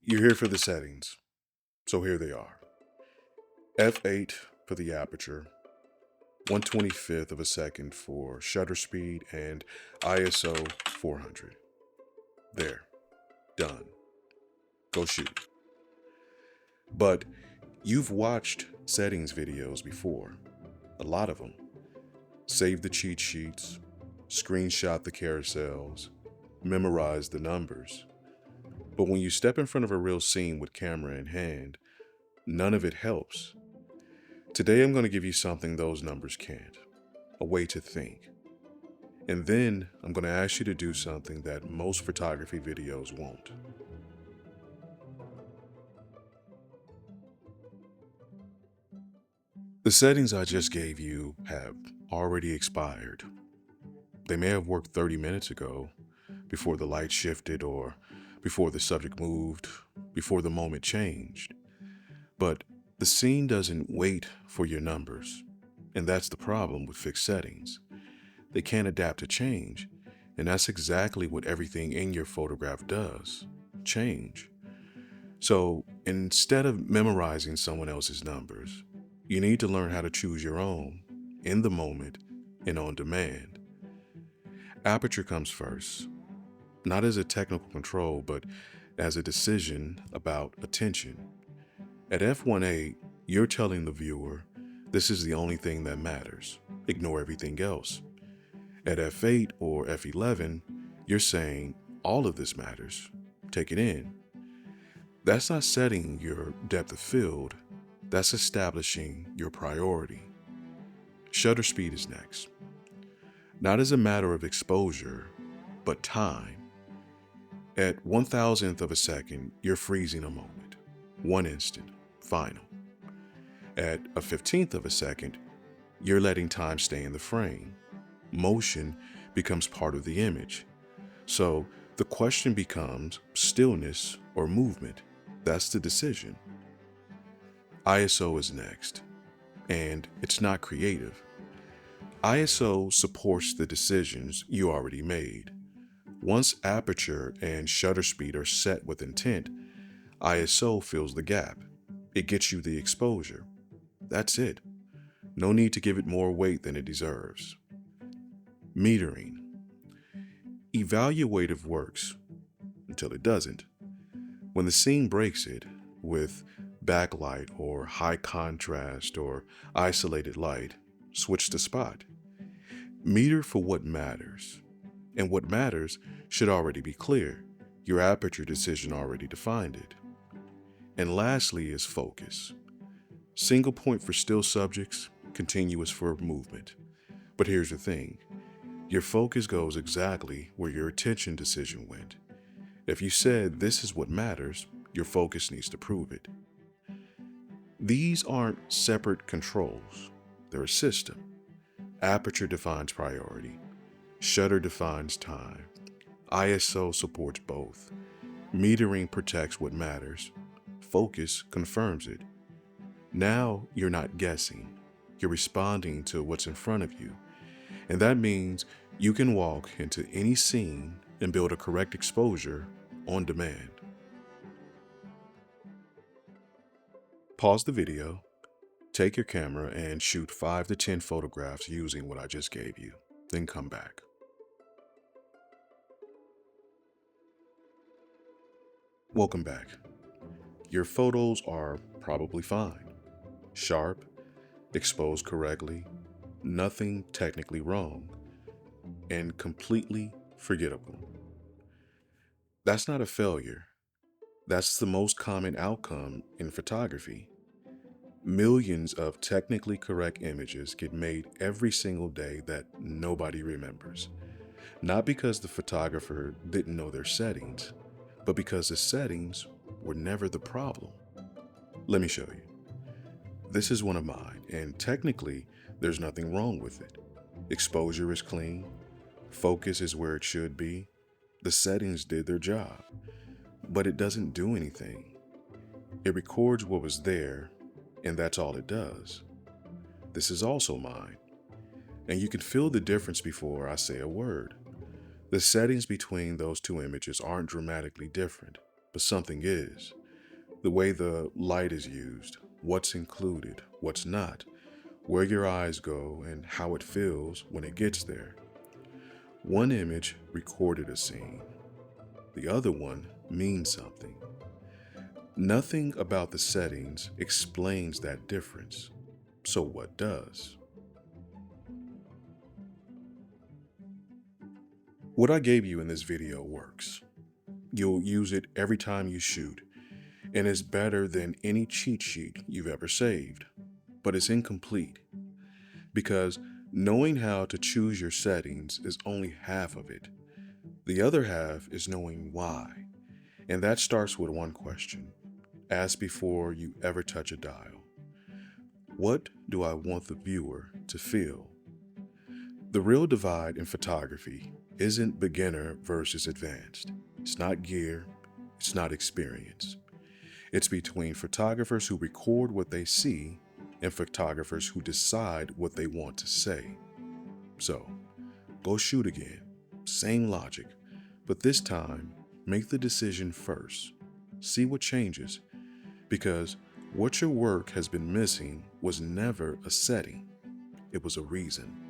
You're here for the settings, so here they are. F8 for the aperture, 1/25th of a second for shutter speed, and ISO 400. There, done. Go shoot. But you've watched settings videos before, a lot of them. Save the cheat sheets, screenshot the carousels, memorize the numbers. But when you step in front of a real scene with camera in hand, none of it helps. Today I'm going to give you something those numbers can't, a way to think. And then I'm going to ask you to do something that most photography videos won't. The settings I just gave you have already expired. They may have worked 30 minutes ago, before the light shifted or before the subject moved, before the moment changed. But the scene doesn't wait for your numbers, and that's the problem with fixed settings. They can't adapt to change, and that's exactly what everything in your photograph does, change. So instead of memorizing someone else's numbers, you need to learn how to choose your own, in the moment and on demand. Aperture comes first, not as a technical control, but as a decision about attention. At f1.8, you're telling the viewer, this is the only thing that matters. Ignore everything else. At f8 or f11, you're saying, all of this matters. Take it in. That's not setting your depth of field. That's establishing your priority. Shutter speed is next. Not as a matter of exposure, but time. At 1,000th of a second, you're freezing a moment. One instant, final. At a 15th of a second, you're letting time stay in the frame. Motion becomes part of the image. So the question becomes stillness or movement. That's the decision. ISO is next, and it's not creative. ISO supports the decisions you already made. Once aperture and shutter speed are set with intent, ISO fills the gap. It gets you the exposure. That's it. No need to give it more weight than it deserves. Metering. Evaluative works until it doesn't. When the scene breaks it with backlight or high contrast or isolated light, switch the spot. Meter for what matters. And what matters should already be clear. Your aperture decision already defined it. And lastly is focus. Single point for still subjects, continuous for movement. But here's the thing. Your focus goes exactly where your attention decision went. If you said this is what matters, your focus needs to prove it. These aren't separate controls. They're a system. Aperture defines priority. Shutter defines time. ISO supports both. Metering protects what matters. Focus confirms it. Now you're not guessing. You're responding to what's in front of you. And that means you can walk into any scene and build a correct exposure on demand. Pause the video, take your camera and shoot 5 to 10 photographs using what I just gave you. Then come back. Welcome back. Your photos are probably fine. Sharp, exposed correctly, nothing technically wrong, and completely forgettable. That's not a failure. That's the most common outcome in photography. Millions of technically correct images get made every single day that nobody remembers. Not because the photographer didn't know their settings, but because the settings were never the problem. Let me show you. This is one of mine, and technically, there's nothing wrong with it. Exposure is clean. Focus is where it should be. The settings did their job, but it doesn't do anything. It records what was there, and that's all it does. This is also mine, and you can feel the difference before I say a word. The settings between those two images aren't dramatically different, but something is. The way the light is used, what's included, what's not, where your eyes go, and how it feels when it gets there. One image recorded a scene, the other one means something. Nothing about the settings explains that difference. So what does? What I gave you in this video works. You'll use it every time you shoot, and it's better than any cheat sheet you've ever saved. But it's incomplete, because knowing how to choose your settings is only half of it. The other half is knowing why, and that starts with one question. Ask before you ever touch a dial. What do I want the viewer to feel? The real divide in photography isn't beginner versus advanced. It's not gear, it's not experience. It's between photographers who record what they see and photographers who decide what they want to say. So, go shoot again. Same logic, but this time, make the decision first. See what changes, because what your work has been missing was never a setting, it was a reason.